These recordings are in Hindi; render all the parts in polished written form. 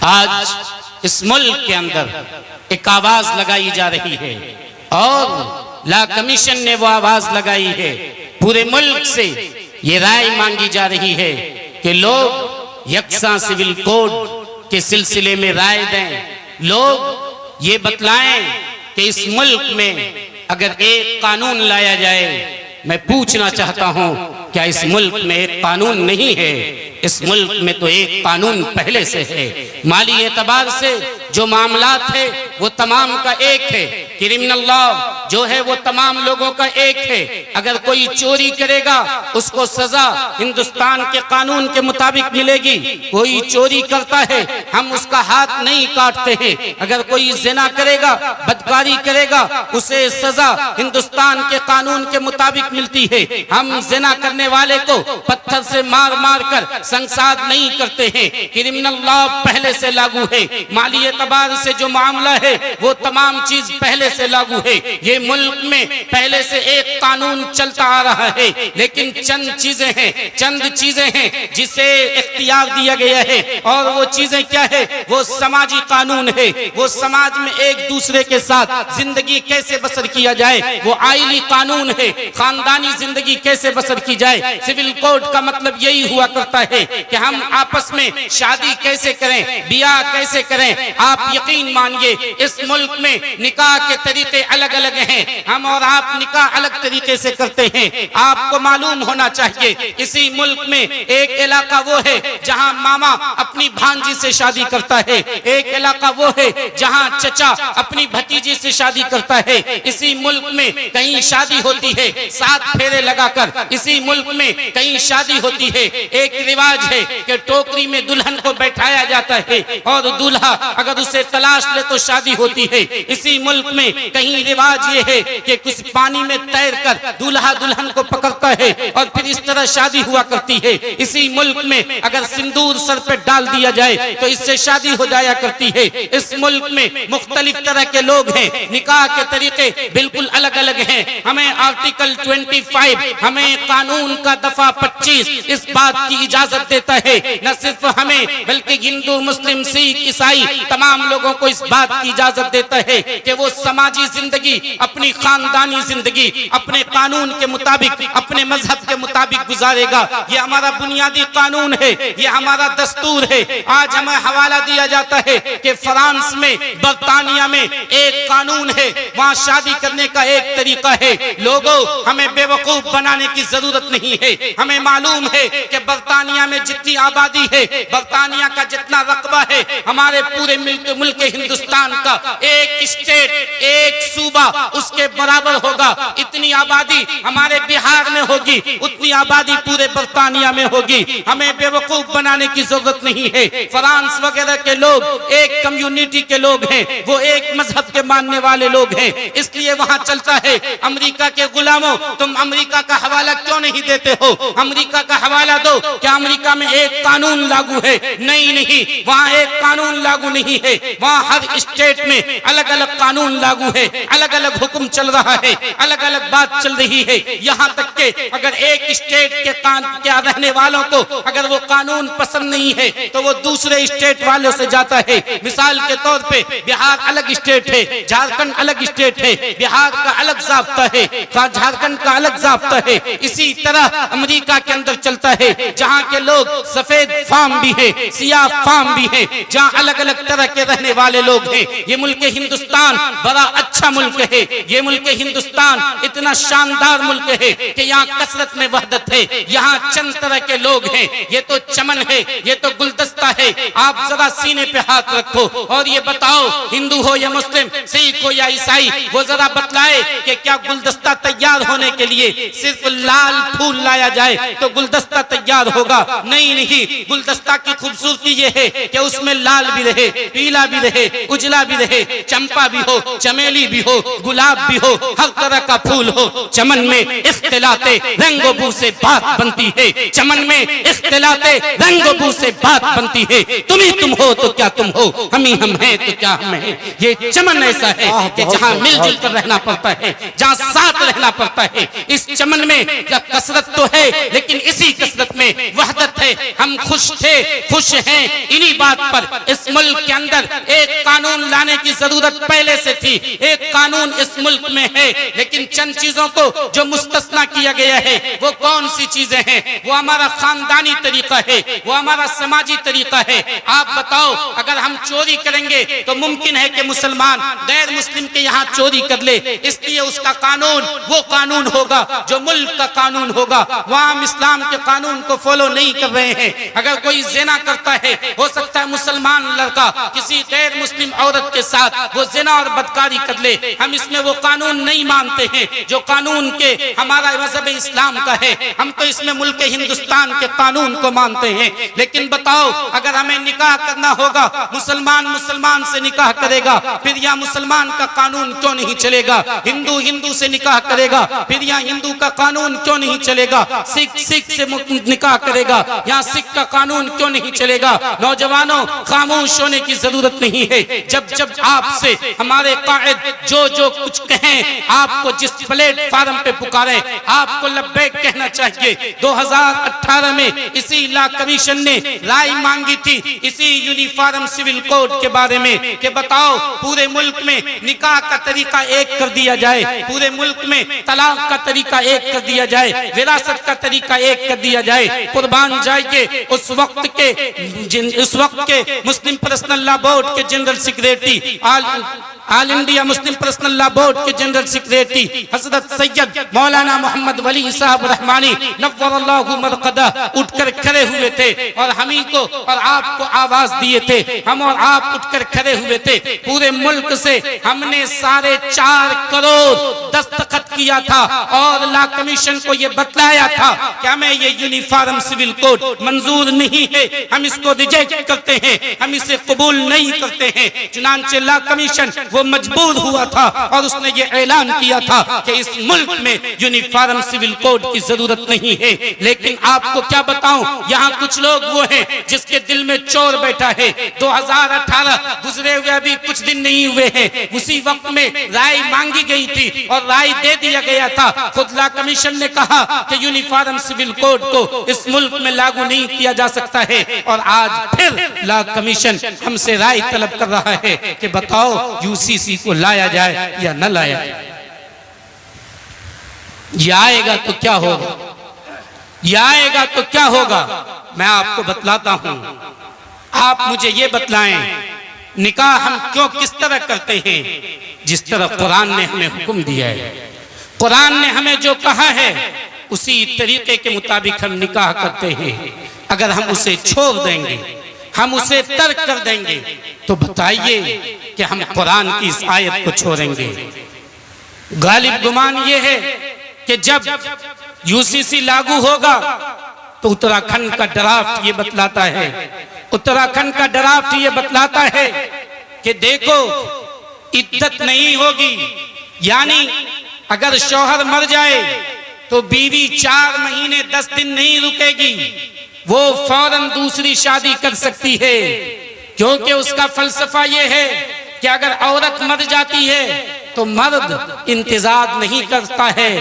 आज इस मुल्क के अंदर एक आवाज लगाई जा रही है और ला कमीशन ने वो आवाज लगाई है। पूरे मुल्क से ये राय मांगी जा रही है कि लोग यकसा सिविल कोड के सिलसिले में राय दें। लोग ये बतलाएं कि इस मुल्क में अगर एक कानून लाया जाए, मैं पूछना चाहता हूं क्या इस मुल्क में एक कानून नहीं है? इस मुल्क में तो एक कानून पहले से है। माली एतबार से जो मामलात है वो तमाम का एक है। क्रिमिनल लॉ जो है वो तमाम लोगों का एक है। अगर कोई चोरी करेगा उसको सजा हिंदुस्तान के कानून के मुताबिक मिलेगी। कोई चोरी करता है हम उसका हाथ नहीं काटते हैं। अगर कोई जिना करेगा, बदकारी करेगा, उसे सजा हिंदुस्तान के कानून के मुताबिक मिलती है। हम जिना करने वाले को पत्थर से मार मार कर संसार नहीं करते हैं। क्रिमिनल लॉ पहले से लागू है। माली एतबार से जो मामला है वो तमाम चीज पहले से लागू है। ये मुल्क में पहले से एक कानून चलता आ रहा है, लेकिन चंद चीजें हैं जिसे इख्तियार दिया गया है। और वो चीजें क्या है? वो समाजी कानून है। वो समाज में एक दूसरे के साथ जिंदगी कैसे बसर किया जाए वो आइली कानून है। खानदानी जिंदगी कैसे बसर की जाए, सिविल कोड का मतलब यही हुआ करता है कि हम आपस में शादी कैसे करें, बियाह कैसे करें। आप यकीन मानिए इस मुल्क में निकाह के तरीके अलग अलग हैं। हम और आप निकाह अलग तरीके से करते हैं। आपको मालूम होना चाहिए इसी मुल्क में एक इलाका वो है जहां मामा अपनी भांजी से शादी करता है। एक इलाका वो है जहां चचा अपनी भतीजी से शादी करता है। इसी मुल्क में कहीं शादी होती है 7 फेरे लगाकर। इसी मुल्क में कहीं शादी होती है। एक रिवाज है कि टोकरी में दुल्हन को बैठाया जाता है और दूल्हा अगर उसे तलाश ले तो शादी होती है। इसी मुल्क में कहीं रिवाज ये है कि कुछ पानी में तैर कर दूल्हा दुल्हन को पकड़ता है और फिर इस तरह शादी हुआ करती है। इसी मुल्क में अगर सिंदूर सर पे डाल दिया जाए तो इससे शादी हो जाया करती है। इस मुल्क में मुख्तलिफ तरह के लोग हैं। निकाह के तरीके बिल्कुल अलग अलग हैं। हमें आर्टिकल 25 हमें कानून का दफा 25 इस बात की इजाजत देता है। न सिर्फ हमें बल्कि हिंदू, मुस्लिम, सिख, ईसाई तमाम लोगों को इस बात की इजाजत देता है कि वो समाजी जिंदगी, अपनी खानदानी जिंदगी अपने कानून के मुताबिक, अपने मजहब के मुताबिक गुजारेगा। ये हमारा बुनियादी कानून है, ये हमारा दस्तूर है। आज हमें हवाला दिया जाता है कि फ्रांस में, बर्तानिया में एक कानून है, वहाँ शादी करने का एक तरीका है। लोगों, हमें बेवकूफ बनाने की जरूरत नहीं है। हमें मालूम है कि बर्तानिया में जितनी आबादी है, बर्तानिया का जितना रकबा है, हमारे पूरे मुल्क हिंदुस्तान का एक स्टेट, एक सूबा उसके बराबर होगा। इतनी आबादी हमारे बिहार में होगी, उतनी आबादी पूरे बर्तानिया में होगी। हमें बेवकूफ बनाने की जरूरत नहीं है। फ्रांस वगैरह के लोग एक कम्युनिटी के लोग हैं, वो एक मजहब के मानने वाले लोग हैं। इसलिए वहाँ चलता है अमेरिका के गुलामों, तुम अमेरिका का हवाला क्यों नहीं देते हो? अमेरिका का हवाला दो। क्या अमेरिका में एक कानून लागू है? नहीं, वहाँ एक कानून लागू नहीं है। वहाँ हर स्टेट में अलग अलग कानून लागू है, अलग अलग हुक्म चल रहा है, अलग अलग बात चल रही है। यहाँ तक के अगर एक स्टेट के रहने वालों को अगर वो कानून पसंद नहीं है तो वो दूसरे स्टेट वालों से जाता है। मिसाल के तौर पे बिहार अलग स्टेट है, झारखंड अलग स्टेट है, बिहार का अलग ज़ाब्ता है, झारखंड का अलग ज़ाब्ता है। इसी तरह अमेरिका के अंदर चलता है, जहाँ के लोग सफेद फार्म भी है, सियाह फार्म भी है, जहाँ अलग अलग तरह के रहने वाले लोग हैं। ये मुल्क हिंदुस्तान बड़ा अच्छा मुल्क है। ये मुल्क हिंदुस्तान इतना शानदार मुल्क है कि यहाँ कसरत में वहदत है। यहाँ चंद तरह के लोग हैं। ये तो चमन है, ये तो गुलदस्ता है। आप जरा सीने पे हाथ रखो और ये बताओ, हिंदू हो या मुस्लिम, सिख हो या ईसाई, वो जरा बतलाए कि क्या गुलदस्ता तैयार होने के लिए सिर्फ लाल फूल लाया जाए तो गुलदस्ता तैयार होगा? नहीं, गुलदस्ता की खूबसूरती ये है कि उसमें लाल भी रहे, पीला भी रहे, उजला भी रहे, चंपा भी हो, चमेली भी हो, गुलाब गुलाब भी हो, हर तरह का फूल हो, चमन में इख्तिलाते रंगो बू से बात बनती है, चमन में इख्तिलाते रंगो बू से बात बनती है। तुम ही तुम हो तो क्या तुम हो, हम ही हम हैं तो क्या हम हैं। ये चमन ऐसा है कि जहाँ मिलजुल कर रहना पड़ता है, जहाँ साथ रहना पड़ता है। इस चमन में कसरत तो है, लेकिन इसी कसरत में वहदत है। हम खुश थे, खुश हैं इन्हीं बात पर। इस मुल्क के अंदर एक कानून लाने की जरूरत पहले से थी, एक कानून इस मुल्क में है, लेकिन चंद चीजों को जो मुस्तस्ना किया गया है वो कौन सी चीजें हैं? वो हमारा खानदानी तरीका है, वो हमारा समाजी तरीका है। आप बताओ, अगर हम चोरी करेंगे तो मुमकिन है कि मुसलमान गैर मुस्लिम के यहाँ चोरी कर ले, इसलिए उसका कानून वो कानून होगा जो मुल्क का कानून होगा। वहाँ हम इस्लाम के कानून को फॉलो नहीं कर रहे हैं। अगर कोई ज़िना करता है, हो सकता है मुसलमान लड़का किसी गैर मुस्लिम औरत के साथ वो ज़िना और बदकारी कर ले, हम इसमें वो कानून नहीं मानते हैं जो कानून के हमारा मजहब इस्लाम का है। हम तो इसमें मुल्क हिंदुस्तान के कानून को मानते हैं। लेकिन बताओ, अगर हमें निकाह करना होगा, मुसलमान मुसलमान से निकाह करेगा, फिर यहाँ मुसलमान का कानून क्यों नहीं चलेगा? हिंदू हिंदू से निकाह करेगा, फिर यहाँ हिंदू का कानून क्यों नहीं चलेगा? सिख सिख से निकाह करेगा, यहाँ सिख का कानून क्यों नहीं चलेगा? नौजवानों, खामोश होने की जरूरत नहीं है। जब जब आपसे हमारे कायद जो जो कुछ कहें, आपको जिस प्लेटफार्म पे पुकारे, आपको लब्बैक कहना चाहिए। 2018 में इसी लॉ कमीशन ने राय मांगी थी इसी यूनिफॉर्म सिविल कोड के बारे में कि बताओ, पूरे मुल्क में निकाह का तरीका एक कर दिया जाए, पूरे मुल्क में तलाक का तरीका एक कर दिया जाए, विरासत का तरीका एक कर दिया जाए। कुर्बान जाइए उस वक्त के मुस्लिम पर्सनल लॉ बोर्ड के general secretary, all India Muslim personal law board के जनरल सेक्रेटरी हजरत सैयद मौलाना मोहम्मद वली साहब रहमानी नव्वरल्लाहु मरकदा उठकर खड़े हुए थे और हमी को और आपको आवाज दिए थे। हम और आप उठकर खड़े हुए थे। पूरे मुल्क से हमने 4.5 करोड़ दस्तखत किया था और लॉ कमीशन को ये बतलाया था कि हमें ये यूनिफॉर्म सिविल कोड मंजूर नहीं है, हम इसको रिजेक्ट करते हैं, हम इसे कबूल नहीं करते हैं। चुनांचे लॉ कमीशन वो मजबूर हुआ था और उसने ये ऐलान किया था कि इस मुल्क में यूनिफॉर्म सिविल कोड की जरूरत नहीं है। लेकिन आपको क्या बताऊं, यहाँ कुछ लोग वो हैं जिसके दिल में चोर बैठा है। 2018 गुजरे हुए अभी कुछ दिन नहीं हुए हैं, उसी वक्त में राय मांगी गई थी और राय दे दिया गया था। खुद लॉ कमीशन ने कहा कि यूनिफॉर्म सिविल कोड को इस मुल्क में लागू नहीं किया जा सकता है और आज फिर लॉ कमीशन हमसे राय तलब कर रहा है कि बताओ यूसीसी को लाया जाए या न लाया जाए। ये आएगा तो क्या होगा, ये आएगा तो क्या होगा, मैं आपको बतलाता हूं। आप मुझे ये बतलाएं, निकाह हम क्यों किस तरह करते हैं? जिस तरह कुरान ने हमें हुक्म दिया है, कुरान ने हमें जो कहा है उसी तरीके के मुताबिक हम निकाह करते हैं। अगर हम उसे छोड़ देंगे, हम उसे तर्क कर देंगे, तो बताइए कि हम कुरान की इस आयत को छोड़ेंगे? गालिब गुमान ये है कि जब यूसीसी लागू होगा तो उत्तराखंड का ड्राफ्ट ये बतलाता है, उत्तराखंड का ड्राफ्ट ये बतलाता है कि देखो इद्दत नहीं होगी, यानी अगर शौहर मर जाए तो बीवी 4 महीने 10 दिन नहीं रुकेगी, वो फौरन दूसरी शादी कर सकती है। क्योंकि उसका फलसफा ये है कि अगर औरत मर जाती है तो मर्द इंतजार नहीं करता है,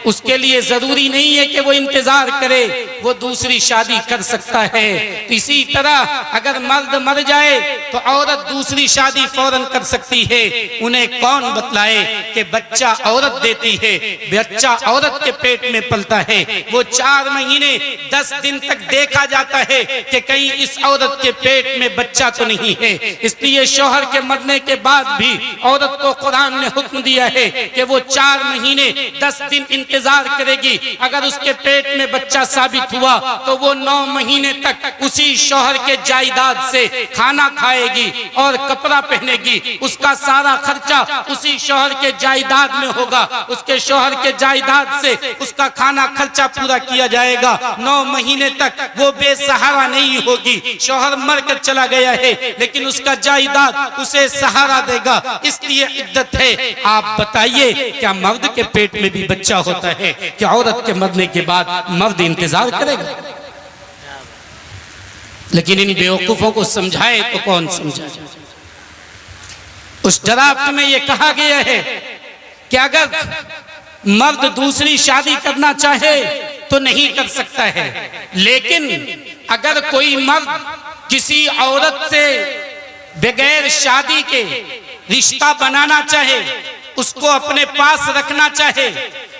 उसके लिए जरूरी नहीं है कि वो इंतजार करे, वो दूसरी शादी कर सकता है। तो इसी तरह अगर मर्द मर जाए तो औरत दूसरी शादी फौरन कर सकती है। उन्हें कौन बतलाए कि बच्चा औरत देती है, बच्चा औरत के पेट में पलता है, वो 4 महीने 10 दिन तक देखा जाता है कि कहीं इस औरत के पेट में बच्चा तो नहीं है। इसलिए शौहर के मरने के बाद भी औरत को कुरान ने हुक्म दिया है कि वो 4 महीने 10 दिन इंतजार करेगी। अगर उसके पेट में बच्चा साबित हुआ तो वो 9 महीने तक उसी शौहर के जायदाद से खाना खाएगी और कपड़ा पहनेगी। उसका सारा खर्चा उसी शौहर के जायदाद में होगा। उसके शौहर के जायदाद से उसका खाना खर्चा पूरा किया जाएगा। 9 महीने तक वो बेसहारा नहीं होगी। शौहर मर कर चला गया है लेकिन उसका जायदाद उसे सहारा देगा, इसलिए इद्दत है। आप बताइए, क्या मर्द के पेट में भी बच्चा होता है? क्या औरत के मरने के बाद मर्द इंतजार करेगा? लेकिन इन बेवकूफों को समझाए तो कौन समझाए? उस ड्राफ्ट में यह कहा गया है कि अगर मर्द दूसरी शादी करना चाहे तो नहीं कर सकता है, लेकिन अगर कोई मर्द किसी औरत से बगैर शादी के रिश्ता बनाना चाहे, उसको अपने पास रखना चाहे,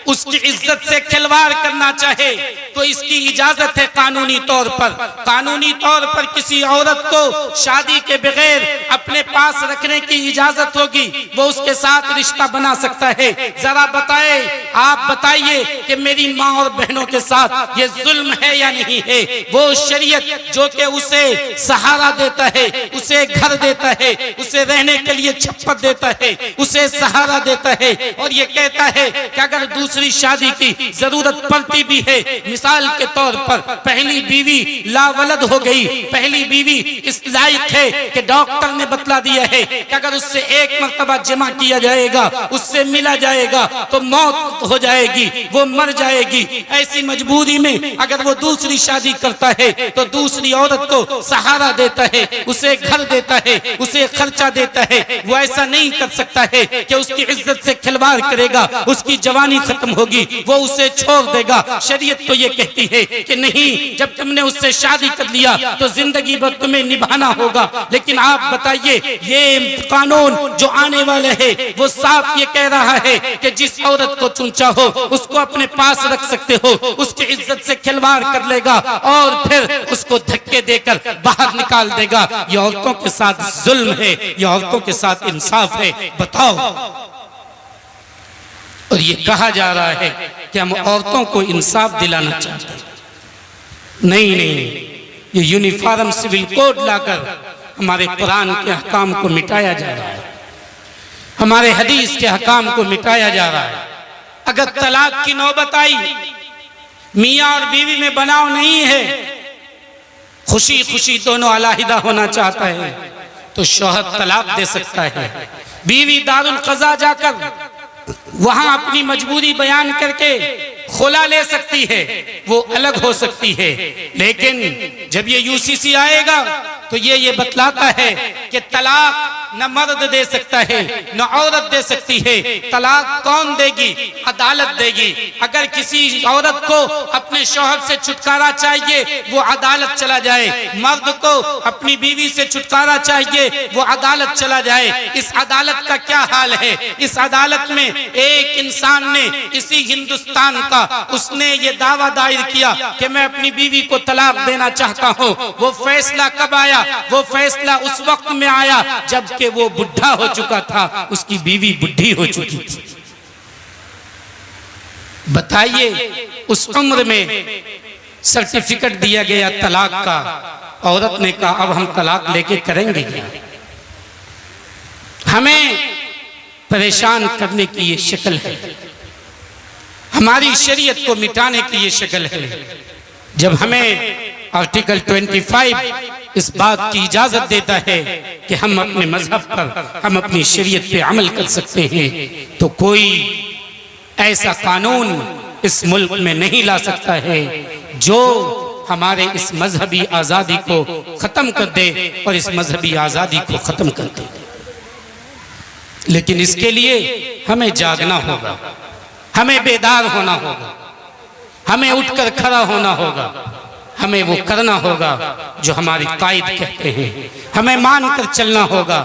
उसकी इज्जत से खिलवाड़ करना चाहे तो इसकी इजाजत है। कानूनी तौर पर किसी औरत को शादी के बगैर अपने पास रखने की इजाजत होगी, वो उसके साथ रिश्ता बना सकता है। जरा बताए, आप बताइए कि मेरी माँ और बहनों के साथ ये जुल्म है या नहीं है? वो शरीयत जो कि उसे सहारा देता है, उसे घर देता है, उसे रहने के लिए छप्पर देता है, उसे सहारा देता है और ये कहता है कि अगर दूसरी शादी की जरूरत पड़ती भी है, मिसाल के तौर पर पहली बीवी लावलद हो गई, पहली बीवी इस लायक है कि डॉक्टर ने बतला दिया है कि अगर उससे एक मर्तबा जमा किया जाएगा, उससे मिला जाएगा तो मौत हो जाएगी, वो मर जाएगी। ऐसी मजबूरी में अगर वो दूसरी शादी करता है तो दूसरी औरत को सहारा देता है, उसे घर देता है, उसे खर्चा देता है। वो ऐसा नहीं कर सकता है कि उसकी इज्जत से खिलवाड़ करेगा, उसकी जवानी खत्म होगी, वो उसे छोड़ देगा। शरीयत तो ये कहती है कि नहीं, जब तुमने उससे शादी कर लिया तो जिंदगी भर तुम्हें निभाना होगा। लेकिन आप बताइए, ये कानून जो आने वाले है वो साफ ये कह रहा है कि जिस औरत को तुम चाहो उसको अपने पास रख सकते हो, उसकी इज्जत से खिलवाड़ कर लेगा और फिर उसको धक्के देकर बाहर निकाल देगा। ये औरतों के साथ जुल्म है, ये औरतों के साथ इंसाफ है? बताओ। और ये कहा जा रहा है कि हम औरतों को इंसाफ दिलाना चाहते हैं। नहीं, ये यूनिफॉर्म सिविल कोड लाकर हमारे कुरान के हकाम को मिटाया जा रहा है, हमारे हदीस के हकाम को मिटाया जा रहा है। अगर तलाक की नौबत आई, मियाँ और बीवी में बनाव नहीं है, खुशी खुशी दोनों अलहदा होना चाहता है तो शौहर तलाक दे सकता है। बीवी दारुल क़ज़ा जाकर वहां अपनी मजबूरी बयान करके खुला ले सकती है, वो अलग हो सकती है। लेकिन जब ये यूसीसी आएगा तो ये बतलाता है कि तलाक न मर्द दे सकता है न औरत दे सकती है। तलाक कौन देगी? अदालत देगी। अगर किसी औरत को अपने शौहर से छुटकारा चाहिए वो अदालत चला जाए, मर्द को अपनी बीवी से छुटकारा चाहिए वो अदालत चला जाए। इस अदालत का क्या हाल है? इस अदालत में एक इंसान ने, इसी हिंदुस्तान का, उसने ये दावा दायर किया कि मैं अपनी बीवी को तलाक देना चाहता हूँ। वो फैसला कब आया? वो फैसला उस वक्त में आया जबकि वो बुढ़ा हो चुका था, उसकी बीवी बुढ़ी हो चुकी थी। बताइए, उस उम्र में सर्टिफिकेट दिया गया तलाक का, औरत ने कहा अब हम तलाक लेके करेंगे क्या? हमें परेशान करने की ये शक्ल है, हमारी शरीयत को मिटाने की ये शक्ल है। जब हमें आर्टिकल 25 इस बात की इजाजत देता है कि हम अपने मजहब पर, हम अपनी शरीयत पे अमल कर सकते हैं, तो कोई ऐसा कानून इस मुल्क में नहीं ला सकता है जो हमारे इस मजहबी आज़ादी को ख़त्म कर दे और इस मजहबी आज़ादी को ख़त्म कर दे। लेकिन इसके लिए हमें जागना होगा, हमें बेदार होना होगा, हमें उठकर खड़ा होना होगा, हमें वो करना होगा जो हमारे कायद कहते हैं, हमें मानकर चलना होगा।